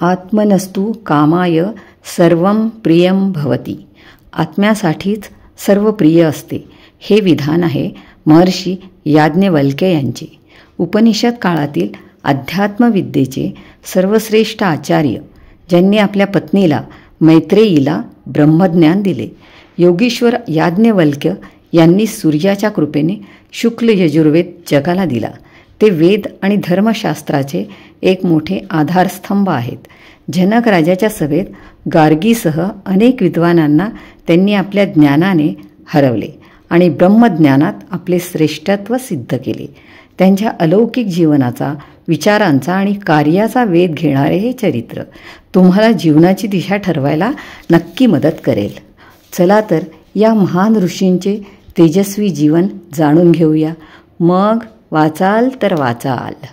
आत्मनस्तु कामाय सर्वं प्रियं भवती. आत्म्यासाठीच सर्व प्रिय असते हे विधान आहे महर्षी याज्ञवल्क्य यांचे. उपनिषद काळातील अध्यात्मविद्येचे सर्वश्रेष्ठ आचार्य, ज्यांनी आपल्या पत्नीला मैत्रेयीला ब्रह्मज्ञान दिले. योगीश्वर याज्ञवल्क्य यांनी सूर्याच्या कृपेने शुक्ल यजुर्वेद जगाला दिला. ते वेद आणि धर्मशास्त्राचे एक मोठे आधारस्तंभ आहेत. जनक राजाच्या सभेत गार्गीसह अनेक विद्वानांना त्यांनी आपल्या ज्ञानाने हरवले आणि ब्रह्मज्ञानात आपले श्रेष्ठत्व सिद्ध केले. त्यांच्या अलौकिक जीवनाचा, विचारांचा आणि कार्याचा वेध घेणारे हे चरित्र तुम्हाला जीवनाची दिशा ठरवायला नक्की मदत करेल. चला तर या महान ऋषींचे तेजस्वी जीवन जाणून घेऊया. मग वाचाल तर वाचाल.